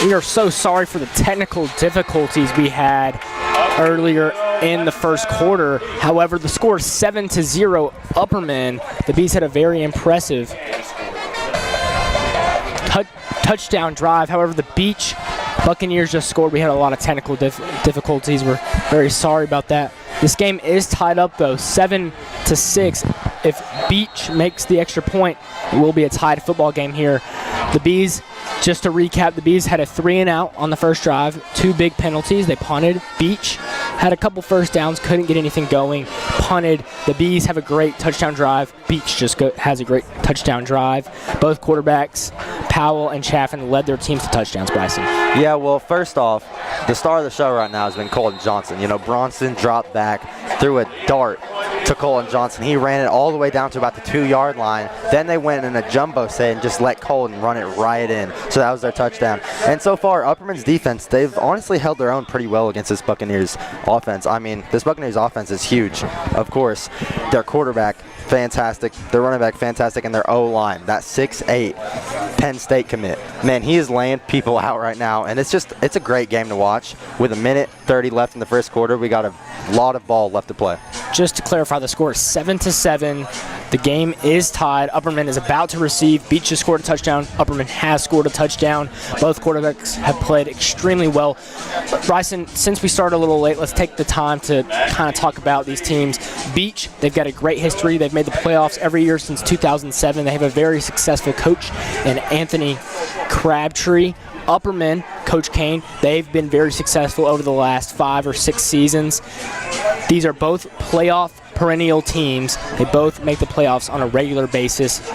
We are so sorry for the technical difficulties we had earlier in the first quarter. However, the score is 7-0 Upperman. The Bees had a very impressive touchdown drive. However, the Beech Buccaneers just scored. We had a lot of technical difficulties. We're very sorry about that. This game is tied up, though, 7-6. If Beech makes the extra point, it will be a tied football game here. The Bees, just to recap, the Bees had a 3-and-out on the first drive, 2 big penalties. They punted. Beech had a couple first downs, couldn't get anything going, punted. The Bees have a great touchdown drive. Beech just has a great touchdown drive. Both quarterbacks, Powell and Chaffin, led their teams to touchdowns, Bryson. Yeah, well, first off, the star of the show right now has been Colton Johnson. You know, Bronson dropped back, threw a dart to Colton Johnson. He ran it all the way down to about the 2-yard line. Then they went in a jumbo set and just let Colton run it right in. So that was their touchdown. And so far, Upperman's defense, they've honestly held their own pretty well against this Buccaneers offense. I mean, this Buccaneers offense is huge, of course. Their quarterback, fantastic. Their running back, fantastic. And their O-line, that 6'8" Penn State commit. Man, he is laying people out right now. And it's a great game to watch. With 1:30 left in the first quarter, we got a lot of ball left to play. Just to clarify, the score is 7-7. The game is tied. Upperman is about to receive. Beech just scored a touchdown. Upperman has scored a touchdown. Both quarterbacks have played extremely well. Bryson, since we started a little late, let's take the time to kind of talk about these teams. Beech, they've got a great history. They've made the playoffs every year since 2007. They have a very successful coach in Anthony Crabtree. Upperman, Coach Kane, they've been very successful over the last 5 or 6 seasons. These are both playoff perennial teams. They both make the playoffs on a regular basis.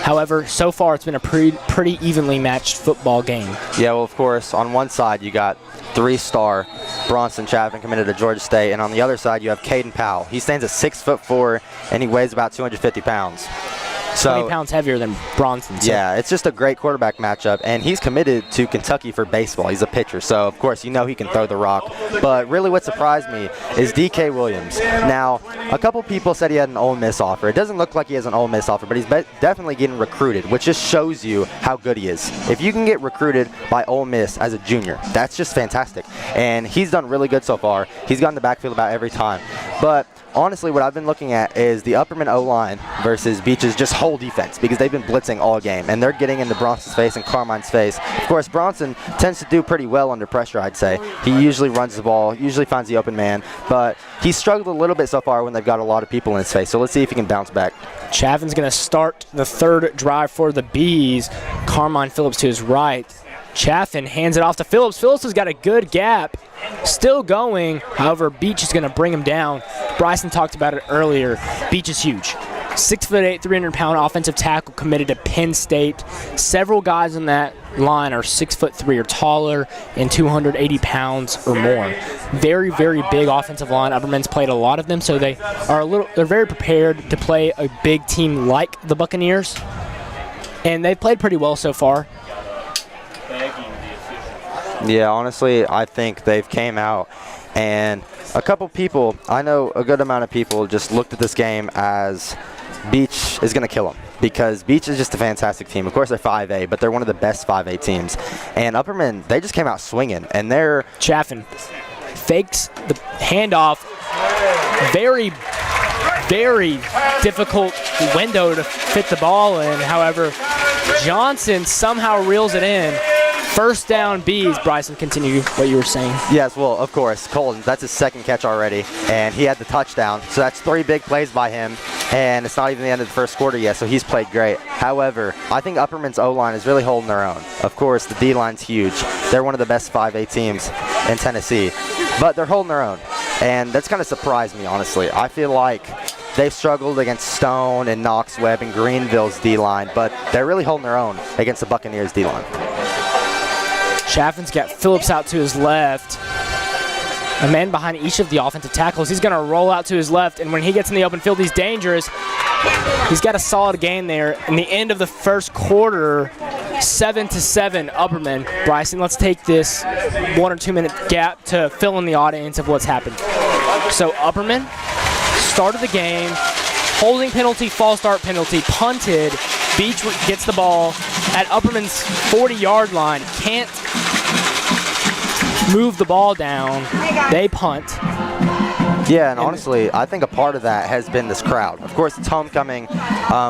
However, so far it's been a pretty evenly matched football game. Yeah, well, of course, on one side you got 3-star Bronson Chaffin committed to Georgia State, and on the other side you have Caden Powell. He stands at 6'4", and he weighs about 250 pounds. 20 pounds heavier than Bronson. So. Yeah, it's just a great quarterback matchup, and he's committed to Kentucky for baseball. He's a pitcher, so of course you know he can throw the rock. But really what surprised me is DK Williams. Now, a couple people said he had an Ole Miss offer. It doesn't look like he has an Ole Miss offer, but he's definitely getting recruited, which just shows you how good he is. If you can get recruited by Ole Miss as a junior, that's just fantastic. And he's done really good so far. He's gotten the backfield about every time. But honestly, what I've been looking at is the Upperman O-line versus Beech's just whole defense, because they've been blitzing all game, and they're getting into Bronson's face and Carmine's face. Of course, Bronson tends to do pretty well under pressure, I'd say. He usually runs the ball, usually finds the open man, but he's struggled a little bit so far when they've got a lot of people in his face. So let's see if he can bounce back. Chaffin's going to start the third drive for the Bees. Carmine Phillips to his right. Chaffin hands it off to Phillips. Phillips has got a good gap. Still going. However, Beech is going to bring him down. Bryson talked about it earlier. Beech is huge. 6'8", 300-pound offensive tackle committed to Penn State. Several guys in that line are 6'3" or taller and 280 pounds or more. Very, very big offensive line. Upperman's played a lot of them, so they're very prepared to play a big team like the Buccaneers. And they've played pretty well so far. Yeah, honestly, I think they've came out, and a couple people, I know a good amount of people just looked at this game as Beech is going to kill them, because Beech is just a fantastic team. Of course, they're 5A, but they're one of the best 5A teams. And Upperman, they just came out swinging, and they're... Chaffin fakes the handoff. Very, very difficult window to fit the ball in. However, Johnson somehow reels it in. First down, Bees. Bryson, continue what you were saying. Yes, well, of course, Colton, that's his second catch already, and he had the touchdown. So that's 3 big plays by him, and it's not even the end of the first quarter yet, so he's played great. However, I think Upperman's O-line is really holding their own. Of course, the D-line's huge. They're one of the best 5A teams in Tennessee, but they're holding their own, and that's kind of surprised me, honestly. I feel like they've struggled against Stone and Knox Webb and Greenville's D-line, but they're really holding their own against the Buccaneers' D-line. Chaffin's got Phillips out to his left. A man behind each of the offensive tackles. He's going to roll out to his left, and when he gets in the open field, he's dangerous. He's got a solid gain there. In the end of the first quarter, 7-7 Upperman. Bryson, let's take this 1 or 2 minute gap to fill in the audience of what's happened. So Upperman started the game, holding penalty, false start penalty, punted. Beech gets the ball at Upperman's 40-yard line. Can't move the ball down. They punt. Yeah, and honestly, I think a part of that has been this crowd. Of course, it's homecoming.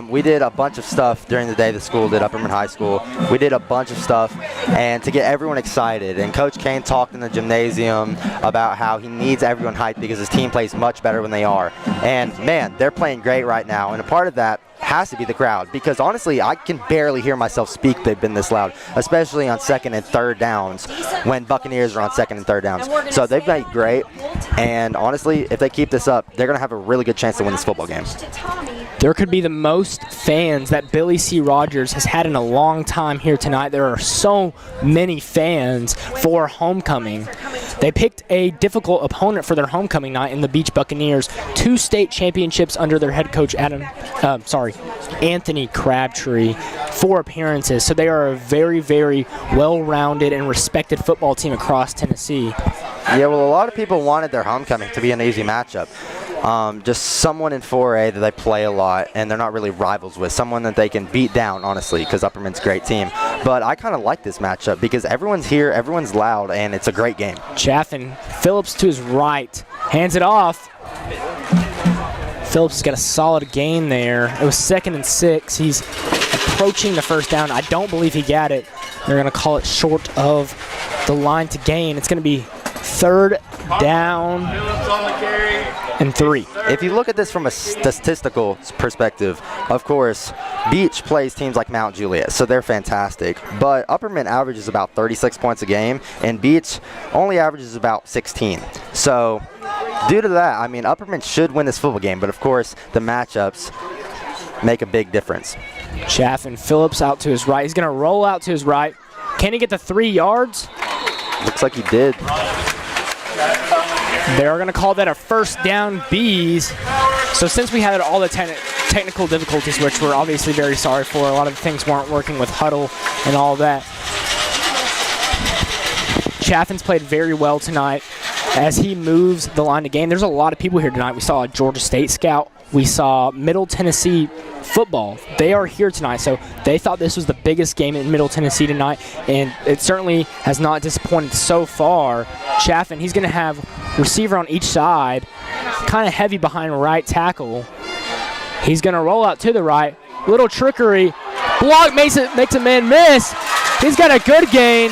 We did a bunch of stuff during the day the school did, Upperman High School. We did a bunch of stuff, and to get everyone excited. And Coach Kane talked in the gymnasium about how he needs everyone hyped because his team plays much better when they are. And, man, they're playing great right now. And a part of that has to be the crowd, because honestly I can barely hear myself speak. They've been this loud, especially on second and third downs when Buccaneers are on second and third downs. So they've played great, and honestly if they keep this up, they're going to have a really good chance to win this football game. There could be the most fans that Billy C. Rogers has had in a long time here tonight. There are so many fans for homecoming. They picked a difficult opponent for their homecoming night in the Beech Buccaneers. 2 state championships under their head coach Anthony Crabtree. 4 appearances. So they are a very, very well-rounded and respected football team across Tennessee. Yeah, well, a lot of people wanted their homecoming to be an easy matchup. Just someone in 4A that they play a lot and they're not really rivals with, someone that they can beat down, honestly, because Upperman's a great team. But I kind of like this matchup because everyone's here, everyone's loud, and it's a great game. Chaffin, Phillips to his right, hands it off. Phillips has got a solid gain there. It was 2nd and 6. He's approaching the first down. I don't believe he got it. They're going to call it short of the line to gain. It's going to be 3rd down and 3. If you look at this from a statistical perspective, of course, Beech plays teams like Mount Juliet, so they're fantastic. But Upperman averages about 36 points a game, and Beech only averages about 16. So due to that, I mean, Upperman should win this football game, but of course, the matchups make a big difference. Chaffin, Phillips out to his right. He's going to roll out to his right. Can he get the 3 yards? Looks like he did. They're going to call that a first down, Bees. So since we had all the technical difficulties, which we're obviously very sorry for, a lot of things weren't working with huddle and all that. Chaffin's played very well tonight as he moves the line to gain. There's a lot of people here tonight. We saw a Georgia State scout. We saw Middle Tennessee football. They are here tonight, so they thought this was the biggest game in Middle Tennessee tonight, and it certainly has not disappointed so far. Chaffin, he's going to have receiver on each side, kind of heavy behind right tackle. He's going to roll out to the right. Little trickery. Block makes a man miss. He's got a good gain.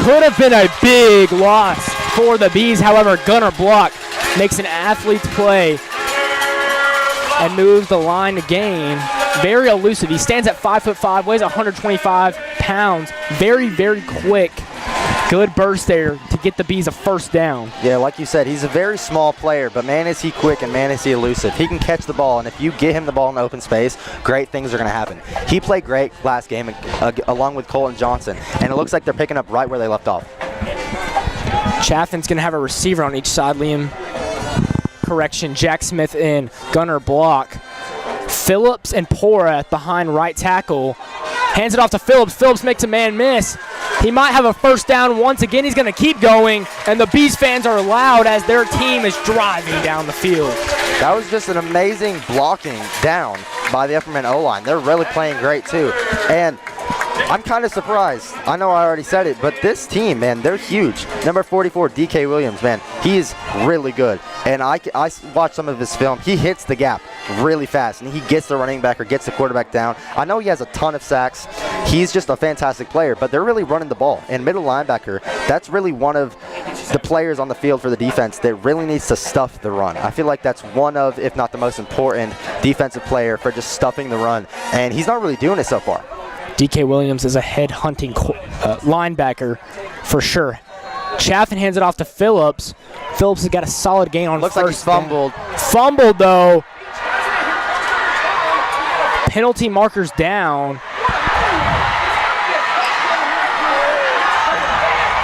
Could have been a big loss for the Bees. However, Gunner Block makes an athlete's play and moves the line to gain. Very elusive. He stands at 5'5", weighs 125 pounds. Very, very quick. Good burst there to get the Bees a first down. Yeah, like you said, he's a very small player, but man is he quick and man is he elusive. He can catch the ball, and if you get him the ball in open space, great things are going to happen. He played great last game along with Colton Johnson, and it looks like they're picking up right where they left off. Chaffin's going to have a receiver on each side. Jack Smith in, Gunner Block. Phillips and Porath behind right tackle. Hands it off to Phillips. Phillips makes a man miss. He might have a first down once again. He's going to keep going, and the Bees fans are loud as their team is driving down the field. That was just an amazing blocking down by the Upperman O-line. They're really playing great too. And I'm kind of surprised. I know I already said it, but this team, man, they're huge. Number 44, DK Williams, man, he's really good. And I watched some of his film. He hits the gap really fast, and he gets the running back or gets the quarterback down. I know he has a ton of sacks. He's just a fantastic player, but they're really running the ball. And middle linebacker, that's really one of the players on the field for the defense that really needs to stuff the run. I feel like that's one of, if not the most important defensive player for just stuffing the run, and he's not really doing it so far. DK Williams is a head-hunting linebacker for sure. Chaffin hands it off to Phillips. Phillips has got a solid gain on Looks like he's fumbled. Fumbled, though. Penalty markers down.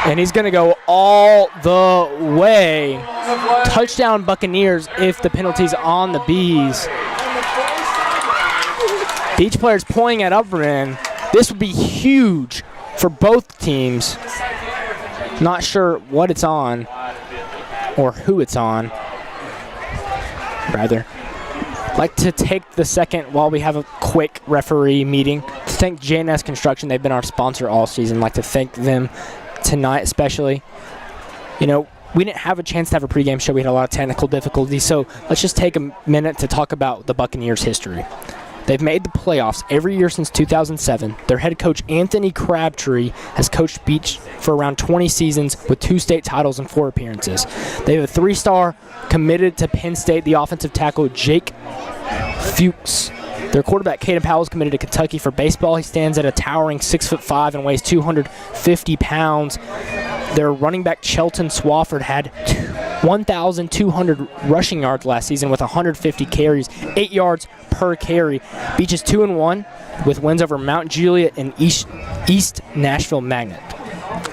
And he's going to go all the way. Touchdown Buccaneers if the penalty's on the Bees. Beech players pointing at Upperman. This would be huge for both teams. Not sure what it's on or who it's on. Rather, I'd like to take the second while we have a quick referee meeting to thank JNS Construction. They've been our sponsor all season. I'd like to thank them tonight especially. You know, we didn't have a chance to have a pregame show. We had a lot of technical difficulties. So let's just take a minute to talk about the Buccaneers' history. They've made the playoffs every year since 2007. Their head coach, Anthony Crabtree, has coached Beech for around 20 seasons with 2 state titles and 4 appearances. They have a 3-star committed to Penn State, the offensive tackle, Jake Fuchs. Their quarterback, Caden Powell, is committed to Kentucky for baseball. He stands at a towering 6'5" and weighs 250 pounds. Their running back, Chelton Swafford, had 1,200 rushing yards last season with 150 carries, 8 yards per carry. Beech is 2-1 with wins over Mount Juliet and East Nashville Magnet.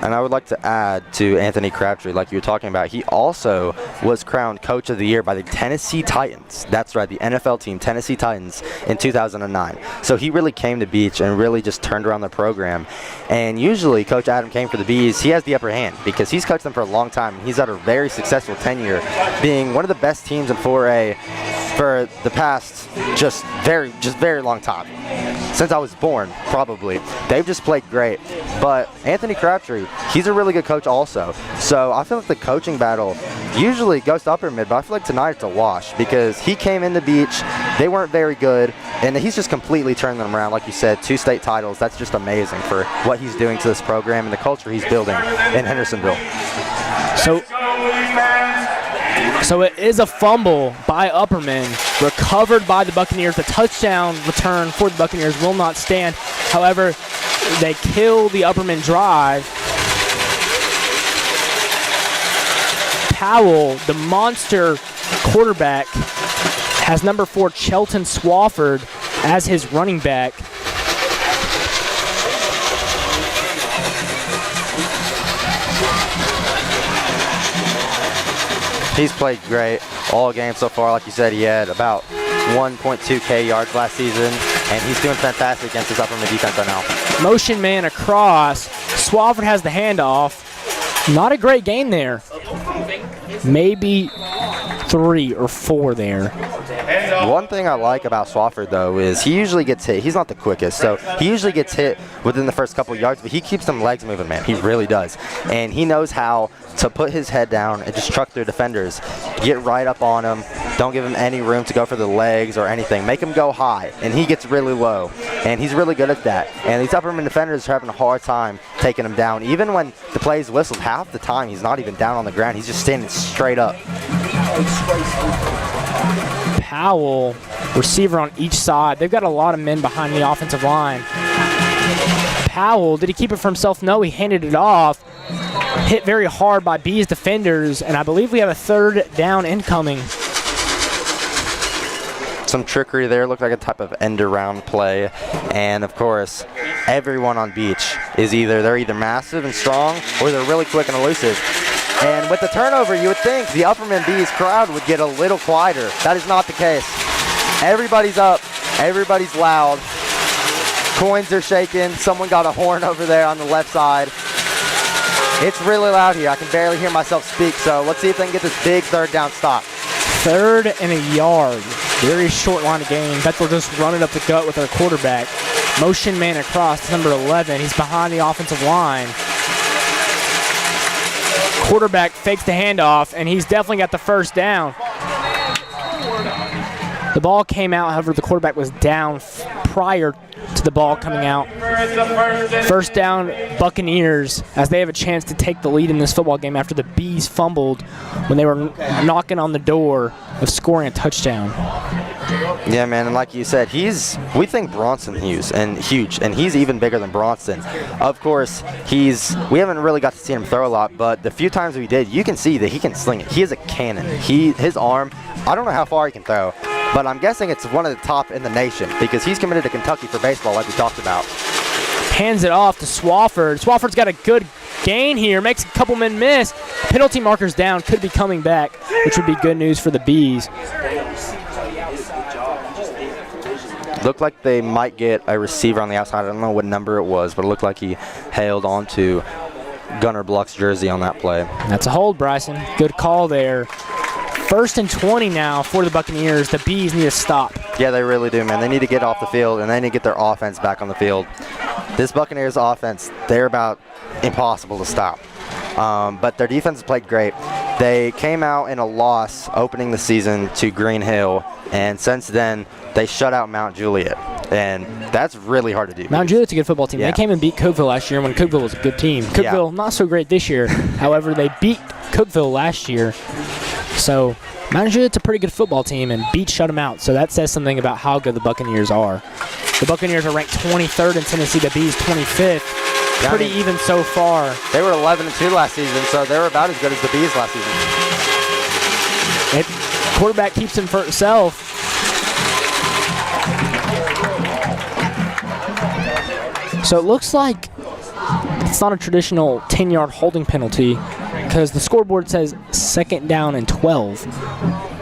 And I would like to add to Anthony Crabtree, like you were talking about, he also was crowned Coach of the Year by the Tennessee Titans. That's right, the NFL team, Tennessee Titans, in 2009. So he really came to Beech and really just turned around the program. And usually Coach Adam came for the Bees. He has the upper hand because he's coached them for a long time. He's had a very successful tenure, being one of the best teams in 4A for the past just very long time. Since I was born, probably. They've just played great. But Anthony Crabtree, he's a really good coach also. So I feel like the coaching battle usually goes to upper mid, but I feel like tonight it's a wash because he came into Beech, they weren't very good, and he's just completely turned them around. Like you said, 2 state titles, that's just amazing for what he's doing to this program and the culture he's building in Hendersonville. So it is a fumble by Upperman, recovered by the Buccaneers. The touchdown return for the Buccaneers will not stand. However, they kill the Upperman drive. Powell, the monster quarterback, has number 4 Chelton Swafford as his running back. He's played great all game so far. Like you said, he had about 1.2K yards last season, and he's doing fantastic against his Upperman defense right now. Motion man across. Swafford has the handoff. Not a great game there. Maybe 3 or 4 there. One thing I like about Swafford, though, is he usually gets hit. He's not the quickest, so he usually gets hit within the first couple yards, but he keeps them legs moving, man. He really does. And he knows how to put his head down and just truck their defenders. Get right up on him. Don't give him any room to go for the legs or anything. Make him go high, and he gets really low. And he's really good at that. And these Upperman defenders are having a hard time taking him down. Even when the play's whistled, half the time he's not even down on the ground. He's just standing straight up. Powell, receiver on each side. They've got a lot of men behind the offensive line. Powell, did he keep it for himself? No, he handed it off. Hit very hard by Bees defenders, and I believe we have a 3rd down incoming. Some trickery there, looked like a type of end-around play. And of course, everyone on Beech is they're either massive and strong or they're really quick and elusive. And with the turnover, you would think the Upperman Bees crowd would get a little quieter. That is not the case. Everybody's up, everybody's loud. Coins are shaking. Someone got a horn over there on the left side. It's really loud here. I can barely hear myself speak, so let's see if they can get this big 3rd down stop. 3rd and a yard. Very short line of game. Bethel just run it up the gut with their quarterback. Motion man across to number 11. He's behind the offensive line. Quarterback fakes the handoff, and he's definitely got the 1st down. The ball came out, however, the quarterback was down prior to the ball coming out. 1st down, Buccaneers, as they have a chance to take the lead in this football game after the Bees fumbled when they were knocking on the door of scoring a touchdown. Yeah, man, and like you said, we think Bronson huge, and he's even bigger than Bronson. Of course, we haven't really got to see him throw a lot, but the few times we did, you can see that he can sling it. He is a cannon. His arm, I don't know how far he can throw, but I'm guessing it's one of the top in the nation because he's committed to Kentucky for baseball like we talked about. Hands it off to Swafford. Swafford's got a good gain here, makes a couple men miss. Penalty markers down, could be coming back, which would be good news for the Bees. Looked like they might get a receiver on the outside. I don't know what number it was, but it looked like he held onto Gunnar Block's jersey on that play. That's a hold, Bryson. Good call there. 1st and 20 now for the Buccaneers. The Bees need to stop. Yeah, they really do, man. They need to get off the field, and they need to get their offense back on the field. This Buccaneers offense, they're about impossible to stop. but their defense played great. They came out in a loss opening the season to Green Hill, and since then they shut out Mount Juliet, and that's really hard to do. Mount Juliet's a good football team. Yeah. They came and beat Cookeville last year when Cookeville was a good team. Cookeville, not so great this year. However, they beat Cookeville last year. So Mount Juliet's a pretty good football team, and Beech shut them out. So that says something about how good the Buccaneers are. The Buccaneers are ranked 23rd in Tennessee. The Bees 25th. Yeah, Pretty even so far. They were 11-2 last season, so they were about as good as the Bees last season. Quarterback keeps him for himself. So it looks like it's not a traditional 10-yard holding penalty because the scoreboard says 2nd down and 12,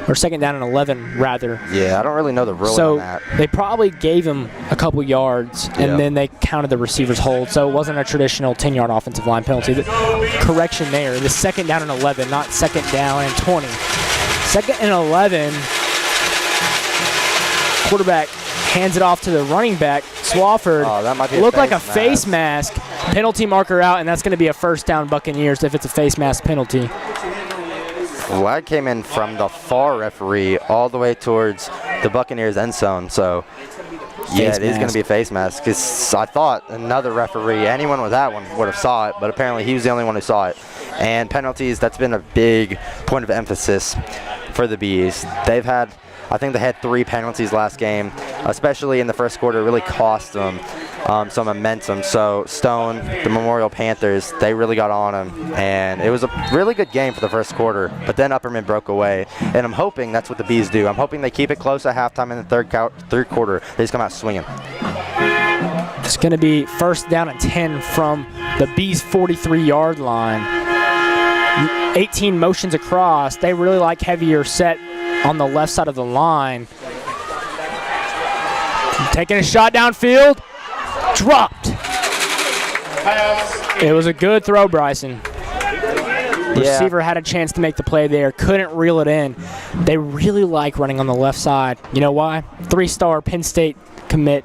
or 2nd down and 11 rather. Yeah, I don't really know the ruling on that. So they probably gave him a couple yards, and then they counted the receiver's hold. So it wasn't a traditional 10-yard offensive line penalty. The correction there, the 2nd down and 11, not 2nd down and 20. 2nd and 11, quarterback hands it off to the running back, Swafford. Oh, that might be looked like a face mask. Penalty marker out, and that's going to be a 1st down Buccaneers if it's a face mask penalty. Flag came in from the far referee all the way towards the Buccaneers end zone. So, yeah, it is going to be a face mask because I thought another referee, anyone with that one, would have saw it, but apparently he was the only one who saw it. And penalties, that's been a big point of emphasis for the Bees. They've had, I think they had 3 penalties last game, especially in the first quarter. It really cost them some momentum. So Stone, the Memorial Panthers, they really got on them, and it was a really good game for the first quarter, but then Upperman broke away, and I'm hoping that's what the Bees do. I'm hoping they keep it close at halftime in the third quarter. They just come out swinging. It's going to be 1st down and 10 from the Bees' 43-yard line. 18 motions across. They really like heavier set on the left side of the line. Taking a shot downfield. Dropped. It was a good throw, Bryson. Receiver had a chance to make the play there. Couldn't reel it in. They really like running on the left side. You know why? 3-star Penn State commit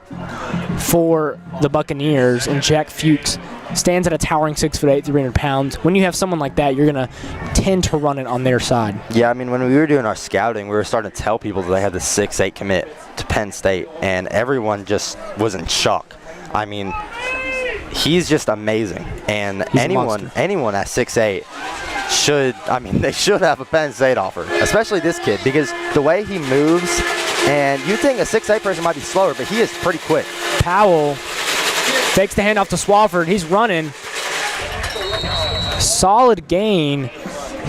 for the Buccaneers, and Jack Fuchs stands at a towering 6'8", 300 pounds. When you have someone like that, you're going to tend to run it on their side. Yeah, I mean, when we were doing our scouting, we were starting to tell people that they had the 6'8" commit to Penn State, and everyone just was in shock. I mean, he's just amazing, and anyone at 6'8" they should have a Penn State offer, especially this kid, because the way he moves, and you think a 6'8" person might be slower, but he is pretty quick. Powell fakes the handoff to Swafford. He's running. Solid gain,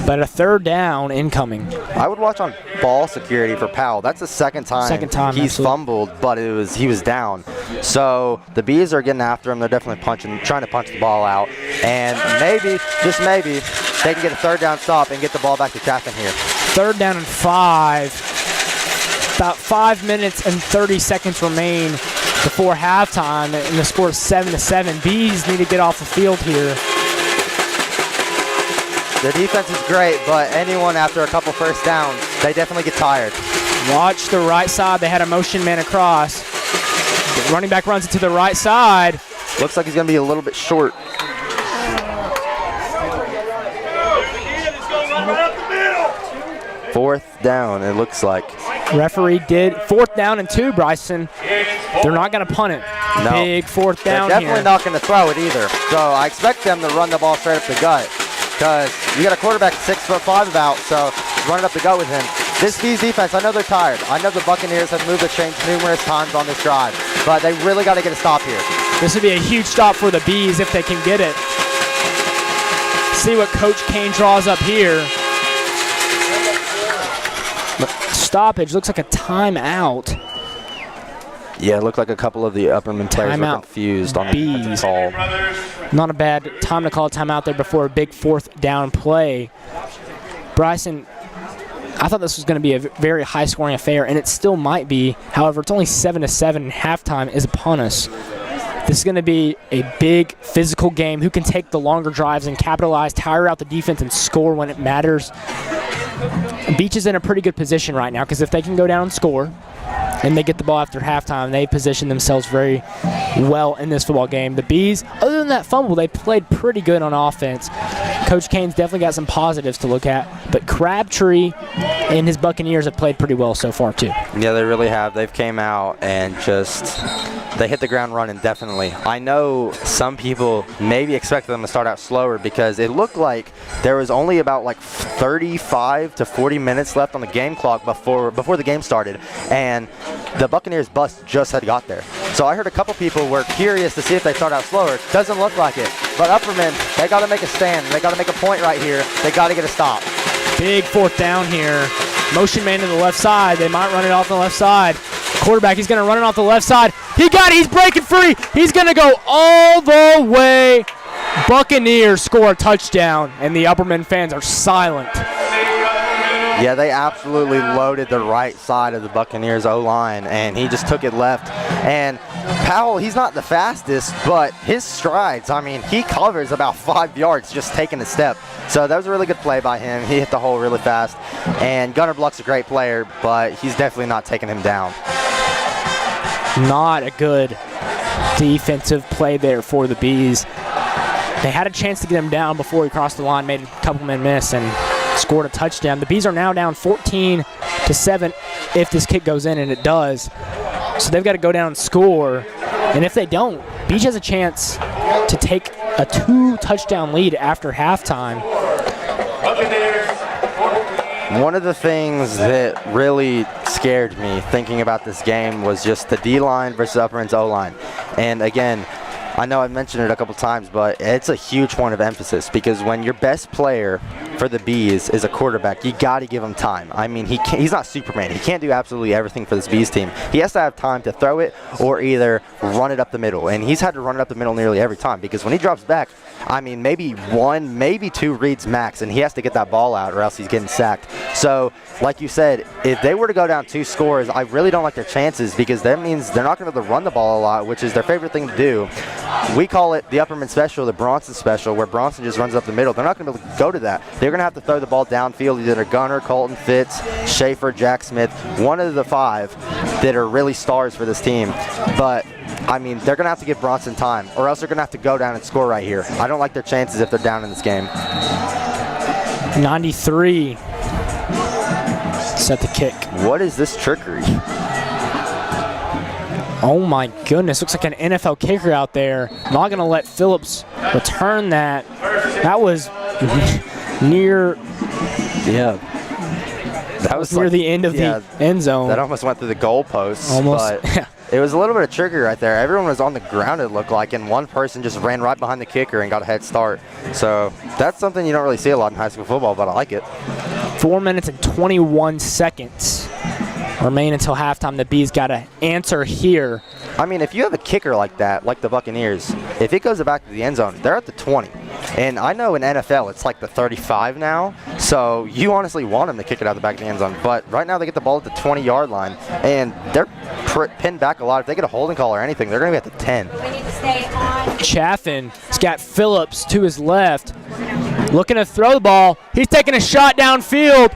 but a 3rd down incoming. I would watch on ball security for Powell. That's the second time he's fumbled, but he was down. So the Bees are getting after him. They're definitely trying to punch the ball out. And maybe, just maybe, they can get a 3rd down stop and get the ball back to Chaffin here. 3rd down and 5. About 5 minutes and 30 seconds remain before halftime, and the score is 7-7. Bees need to get off the field here. The defense is great, but anyone after a couple 1st downs, they definitely get tired. Watch the right side. They had a motion man across. The running back runs it to the right side. Looks like he's going to be a little bit short. Fourth down, it looks like. Referee did 4th down and 2, Bryson. They're not going to punt it. No. Big 4th down They're definitely here. not going to throw it either. So I expect them to run the ball straight up the gut, because you got a quarterback 6'5" about, so run it up the gut with him. This Bees defense, I know they're tired. I know the Buccaneers have moved the chains numerous times on this drive, but they really got to get a stop here. This would be a huge stop for the Bees if they can get it. See what Coach Kane draws up here. Stoppage, looks like a timeout. Yeah, it looked like a couple of the Upperman players were confused on the call. Not a bad time to call a timeout there before a big 4th down play. Bryson, I thought this was going to be a very high-scoring affair, and it still might be. However, it's only 7-7, and halftime is upon us. This is going to be a big physical game. Who can take the longer drives and capitalize, tire out the defense, and score when it matters? Beech is in a pretty good position right now, because if they can go down and score, and they get the ball after halftime. They position themselves very well in this football game. The Bees, other than that fumble, they played pretty good on offense. Coach Kane's definitely got some positives to look at, but Crabtree and his Buccaneers have played pretty well so far too. Yeah, they really have. They've came out and they hit the ground running, definitely. I know some people maybe expected them to start out slower because it looked like there was only about like 35 to 40 minutes left on the game clock before the game started, and the Buccaneers bus just had got there. So I heard a couple people were curious to see if they start out slower. Doesn't look like it. But Upperman, they got to make a stand. They got to make a point right here. They got to get a stop. Big fourth down here. Motion man to the left side. They might run it off the left side. Quarterback, he's going to run it off the left side. He got it. He's breaking free. He's going to go all the way. Buccaneers score a touchdown, and the Upperman fans are silent. Yeah, they absolutely loaded the right side of the Buccaneers O-line, and he just took it left. And Powell, he's not the fastest, but his strides, I mean, he covers about 5 yards just taking a step. So that was a really good play by him. He hit the hole really fast. And Gunnar Bluck's a great player, but he's definitely not taking him down. Not a good defensive play there for the Bees. They had a chance to get him down before he crossed the line, made a couple men miss, and scored a touchdown. The Bees are now down 14-7 if this kick goes in, and it does. So they've got to go down and score. And if they don't, Beech has a chance to take a 2-touchdown lead after halftime. One of the things that really scared me thinking about this game was just the D-line versus Upperman's O-line. And again, I know I've mentioned it a couple times, but it's a huge point of emphasis because when your best player for the Bees is a quarterback, you got to give him time. I mean, he's not Superman. He can't do absolutely everything for this Bees team. He has to have time to throw it or either run it up the middle. And he's had to run it up the middle nearly every time because when he drops back, I mean, maybe 1, maybe 2 reads max, and he has to get that ball out or else he's getting sacked. So, like you said, if they were to go down 2 scores, I really don't like their chances because that means they're not going to be able to run the ball a lot, which is their favorite thing to do. We call it the Upperman special, the Bronson special, where Bronson just runs up the middle. They're not going to be able to go to that. They're going to have to throw the ball downfield, either Gunner, Colton, Fitz, Schaefer, Jack Smith, one of the 5 that are really stars for this team. But I mean, they're going to have to give Bronson time, or else they're going to have to go down and score right here. I don't like their chances if they're down in this game. 93. Set the kick. What is this trickery? Oh my goodness, looks like an NFL kicker out there. Not going to let Phillips return that. That was near. Yeah. That was near like, the end of the end zone. That almost went through the goalposts. Almost. But it was a little bit of trickery right there. Everyone was on the ground, it looked like, and one person just ran right behind the kicker and got a head start. So that's something you don't really see a lot in high school football, but I like it. 4 minutes and 21 seconds remain until halftime. The Bees got to answer here. I mean, if you have a kicker like that, like the Buccaneers, if it goes back to the end zone, they're at the 20. And I know in NFL it's like the 35 now, so you honestly want them to kick it out the back of the end zone. But right now they get the ball at the 20-yard line, and they're pinned back a lot. If they get a holding call or anything, they're going to be at the 10. Chaffin's got Phillips to his left, looking to throw the ball. He's taking a shot downfield.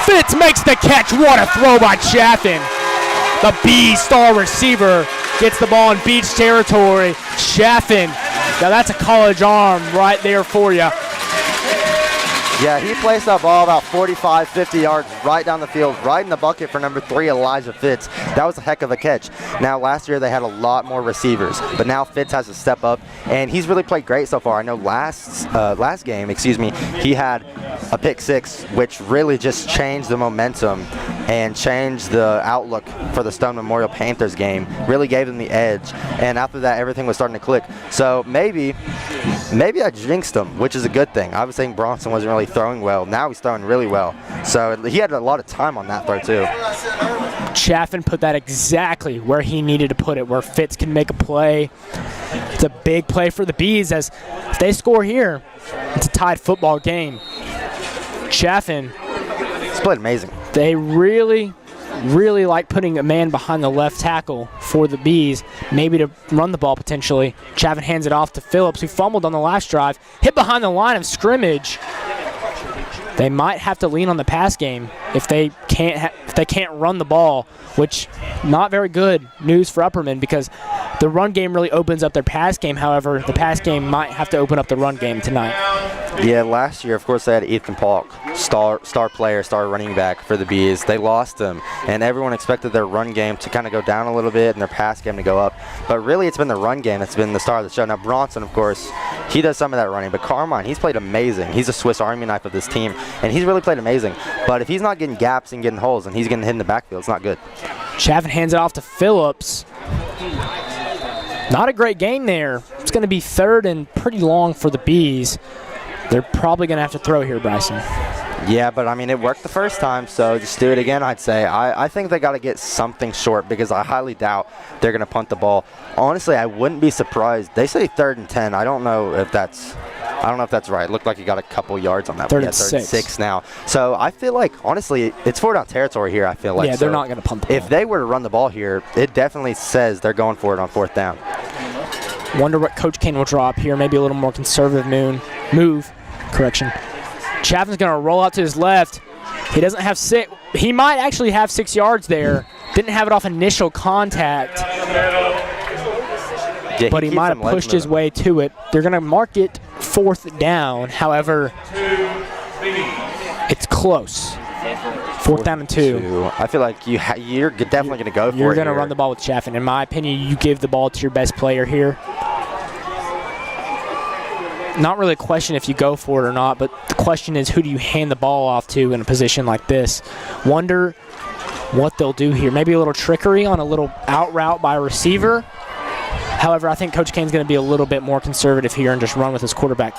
Fitz makes the catch. What a throw by Chaffin. The Bees star receiver gets the ball in Beech territory. Chaffin, now that's a college arm right there for you. Yeah, he placed that ball about 45, 50 yards right down the field, right in the bucket for number 3, Elijah Fitz. That was a heck of a catch. Now, last year they had a lot more receivers, but now Fitz has to step up, and he's really played great so far. I know last game, he had a pick 6, which really just changed the momentum and changed the outlook for the Stone Memorial Panthers game. Really gave them the edge, and after that, everything was starting to click. So maybe I jinxed him, which is a good thing. I was saying Bronson wasn't really throwing well. Now he's throwing really well. So he had a lot of time on that throw too. Chaffin put that exactly where he needed to put it, where Fitz can make a play. It's a big play for the Bees, as if they score here, it's a tied football game. Chaffin. He's played amazing. They really like putting a man behind the left tackle for the Bees, maybe to run the ball potentially. Chaffin hands it off to Phillips, who fumbled on the last drive, hit behind the line of scrimmage. They might have to lean on the pass game if they can't run the ball, which not very good news for Upperman because the run game really opens up their pass game. However, the pass game might have to open up the run game tonight. Yeah, last year, of course, they had Ethan Polk, star player, star running back for the Bees. They lost him, and everyone expected their run game to kind of go down a little bit and their pass game to go up. But really, it's been the run game that's been the star of the show. Now, Bronson, of course, he does some of that running, but Carmine, he's played amazing. He's a Swiss Army knife of this team, and he's really played amazing. But if he's not getting gaps and getting holes and he's getting hit in the backfield, it's not good. Chaffin hands it off to Phillips. Not a great gain there. It's going to be 3rd and pretty long for the Bees. They're probably going to have to throw here, Bryson. Yeah, but I mean, it worked the first time, so just do it again, I'd say. I think they got to get something short because I highly doubt they're going to punt the ball. Honestly, I wouldn't be surprised. They say 3rd and 10. I don't know if that's right. It looked like he got a couple yards on that. 3rd and 6 now. So I feel like, honestly, it's 4-down territory here, I feel like. Yeah, they're not going to punt the ball. If they were to run the ball here, it definitely says they're going for it on 4th down. Wonder what Coach Kane will draw up here. Maybe a little more conservative move. Chaffin's going to roll out to his left. He doesn't have 6. He might actually have 6 yards there. Didn't have it off initial contact. Yeah, but he might have pushed his way to it. They're going to mark it 4th down. However, it's close. 4th down and 2. I feel like you're definitely going to go for it. You're going to run the ball with Chaffin. In my opinion, you give the ball to your best player here. Not really a question if you go for it or not, but the question is who do you hand the ball off to in a position like this? Wonder what they'll do here. Maybe a little trickery on a little out route by a receiver. However, I think Coach Kane's going to be a little bit more conservative here and just run with his quarterback.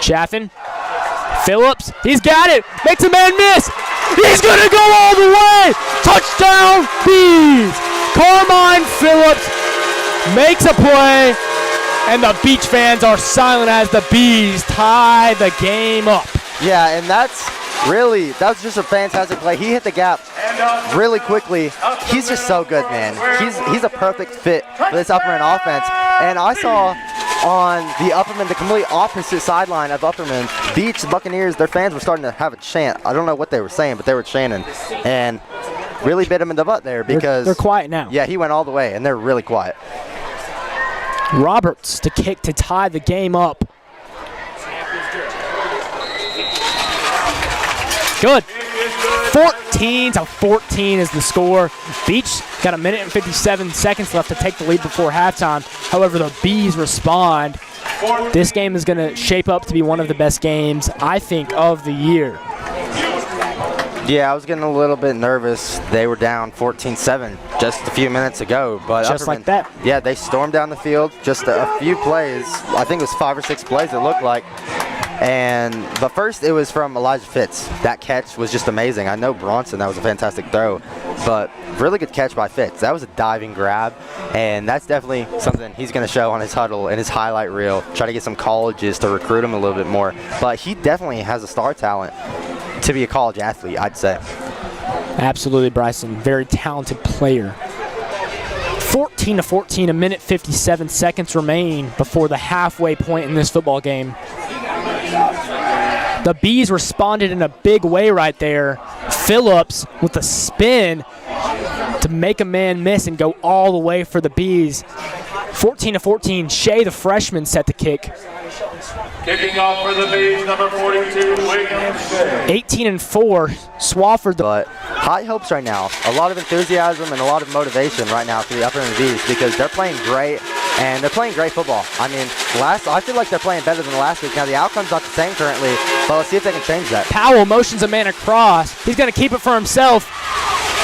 Chaffin. Phillips. He's got it. Makes a man miss. He's going to go all the way. Touchdown, Bees. Carmine Phillips makes a play. And the Beech fans are silent as the Bees tie the game up. Yeah, and that was just a fantastic play. He hit the gap really quickly. He's just so good, man. He's a perfect fit for this Upperman offense. And I saw on the complete opposite sideline of Upperman, Beech, the Buccaneers, their fans were starting to have a chant. I don't know what they were saying, but they were chanting. And really bit him in the butt there because they're quiet now. Yeah, he went all the way, and they're really quiet. Roberts to kick to tie the game up. Good. 14-14 is the score. Beech got 1 minute and 57 seconds left to take the lead before halftime. However, the Bees respond. This game is going to shape up to be one of the best games, I think, of the year. Yeah, I was getting a little bit nervous. They were down 14-7 just a few minutes ago. But just Upperman, like that. Yeah, they stormed down the field. Just a few plays. I think it was 5 or 6 plays it looked like. But first it was from Elijah Fitz. That catch was just amazing. I know Bronson, that was a fantastic throw. But really good catch by Fitz. That was a diving grab. And that's definitely something he's going to show on his huddle and his highlight reel. Try to get some colleges to recruit him a little bit more. But he definitely has a star talent to be a college athlete, I'd say. Absolutely, Bryson. Very talented player. 14-14, 1 minute 57 seconds remain before the halfway point in this football game. The Bees responded in a big way right there. Phillips with a spin to make a man miss and go all the way for the Bees. 14-14, Shea, the freshman, set the kick. Kicking off for the Bees, number 42, Williams. 18-4, Swafford. But high hopes right now. A lot of enthusiasm and a lot of motivation right now for the Upperman Bees because they're playing great and they're playing great football. I mean, I feel like they're playing better than last week. Now, the outcome's not the same currently, but let's see if they can change that. Powell motions a man across. He's going to keep it for himself.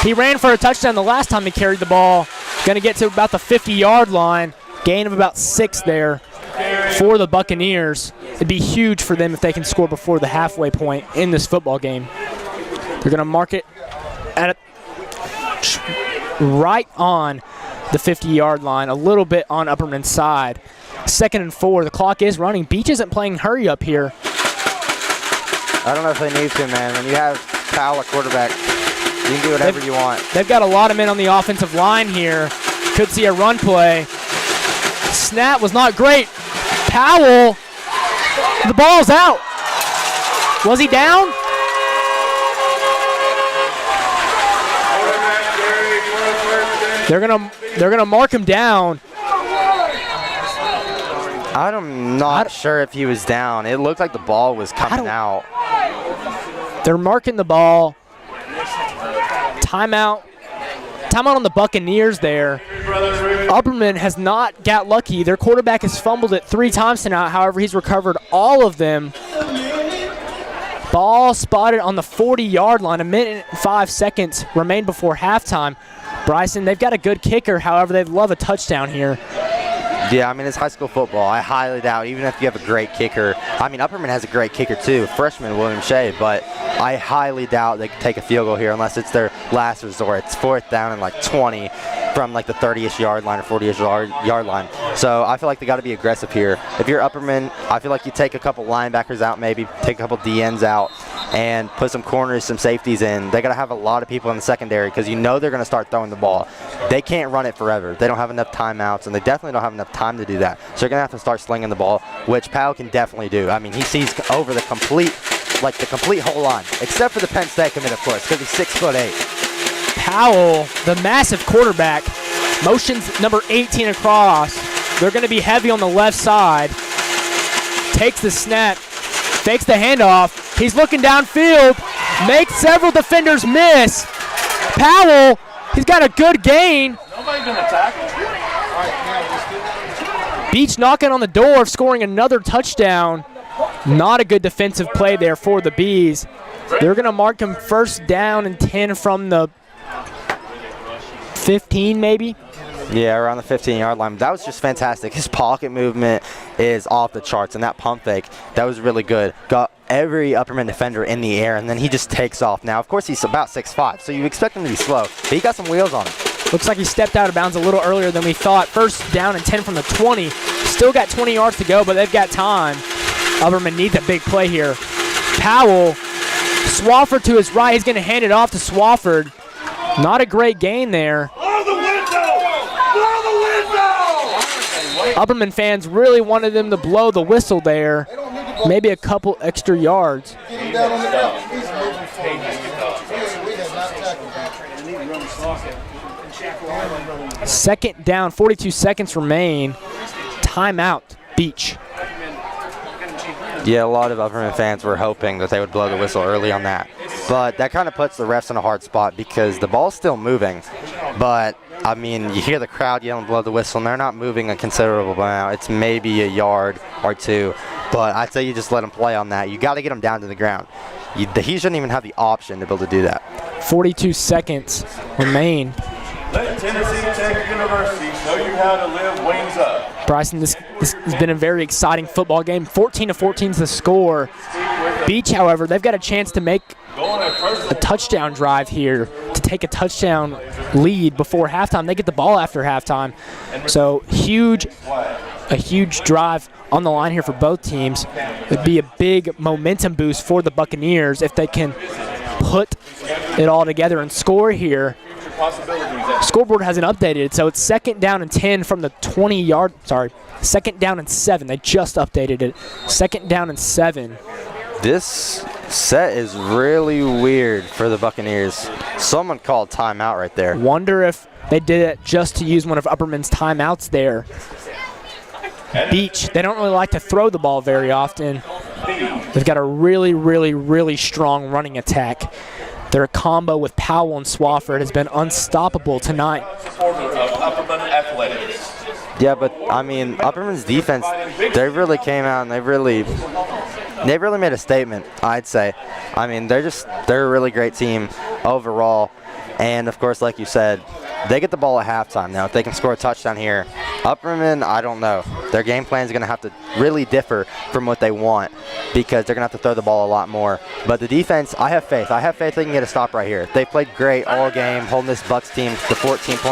He ran for a touchdown the last time he carried the ball. Going to get to about the 50-yard line. Gain of about 6 there for the Buccaneers. It'd be huge for them if they can score before the halfway point in this football game. They're going to mark it at right on the 50-yard line, a little bit on Upperman's side. 2nd and 4. The clock is running. Beech isn't playing hurry up here. I don't know if they need to, man. When you have Powell at quarterback, you can do whatever you want. They've got a lot of men on the offensive line here. Could see a run play. Snap was not great. Powell, the ball's out. Was he down? They're gonna mark him down. I'm not sure if he was down. It looked like the ball was coming out. They're marking the ball. Timeout. Timeout on the Buccaneers there. Upperman has not got lucky. Their quarterback has fumbled it 3 times tonight. However, he's recovered all of them. Ball spotted on the 40-yard line. 1 minute and 5 seconds remain before halftime. Bryson, they've got a good kicker. However, they'd love a touchdown here. Yeah, I mean, it's high school football. I highly doubt, even if you have a great kicker. I mean, Upperman has a great kicker too, freshman William Shea, but I highly doubt they can take a field goal here unless it's their last resort. It's 4th down and like 20 from like the 30-ish yard line or 40-ish yard line. So I feel like they got to be aggressive here. If you're Upperman, I feel like you take a couple linebackers out, maybe take a couple DNs out, and put some corners, some safeties in. They got to have a lot of people in the secondary because you know they're going to start throwing the ball. They can't run it forever. They don't have enough timeouts, and they definitely don't have enough time to do that. So they're going to have to start slinging the ball, which Powell can definitely do. I mean, he sees over the complete whole line, except for the Penn State commit, of course, because he's 6'8". Powell, the massive quarterback, motions number 18 across. They're going to be heavy on the left side. Takes the snap, fakes the handoff. He's looking downfield, makes several defenders miss. Powell, he's got a good gain. Nobody's going to tackle. Beech knocking on the door of scoring another touchdown. Not a good defensive play there for the Bees. They're going to mark him 1st down and 10 from the 15 maybe. Yeah, around the 15-yard line. That was just fantastic. His pocket movement is off the charts, and that pump fake, that was really good. Got every Upperman defender in the air, and then he just takes off. Now, of course, he's about 6'5", so you expect him to be slow, but he got some wheels on him. Looks like he stepped out of bounds a little earlier than we thought. 1st down and 10 from the 20. Still got 20 yards to go, but they've got time. Upperman needs a big play here. Powell, Swafford to his right. He's going to hand it off to Swafford. Not a great gain there. Blow the window! Blow the window! Upperman fans really wanted them to blow the whistle there. Maybe a couple extra yards. Second down, 42 seconds remain. Timeout, Beech. Yeah, a lot of Upperman fans were hoping that they would blow the whistle early on that. But that kind of puts the refs in a hard spot because the ball's still moving. But, I mean, you hear the crowd yelling blow the whistle, and they're not moving a considerable amount. It's maybe a yard or 2. But I'd say you just let them play on that. You got to get them down to the ground. He shouldn't even have the option to be able to do that. 42 seconds remain. Let Tennessee Tech University show you how to live wings up. Bryson, this has been a very exciting football game. 14-14 is the score. Beech, however, they've got a chance to make a touchdown drive here to take a touchdown lead before halftime. They get the ball after halftime. So a huge drive on the line here for both teams. It'd be a big momentum boost for the Buccaneers if they can put it all together and score here. Scoreboard hasn't updated, so it's 2nd down and 10 from the 20-yard. Sorry, 2nd down and 7. They just updated it. 2nd down and 7. This set is really weird for the Buccaneers. Someone called timeout right there. Wonder if they did it just to use one of Upperman's timeouts there. Beech, they don't really like to throw the ball very often. They've got a really strong running attack. Their combo with Powell and Swafford has been unstoppable tonight. Yeah, but I mean, Upperman's defense, they really came out and they really made a statement, I'd say. I mean, they're a really great team overall. And of course, like you said, they get the ball at halftime. Now, if they can score a touchdown here, Upperman, I don't know. Their game plan is going to have to really differ from what they want because they're going to have to throw the ball a lot more. But the defense, I have faith. I have faith they can get a stop right here. They played great all game, holding this Bucs team to 14 points.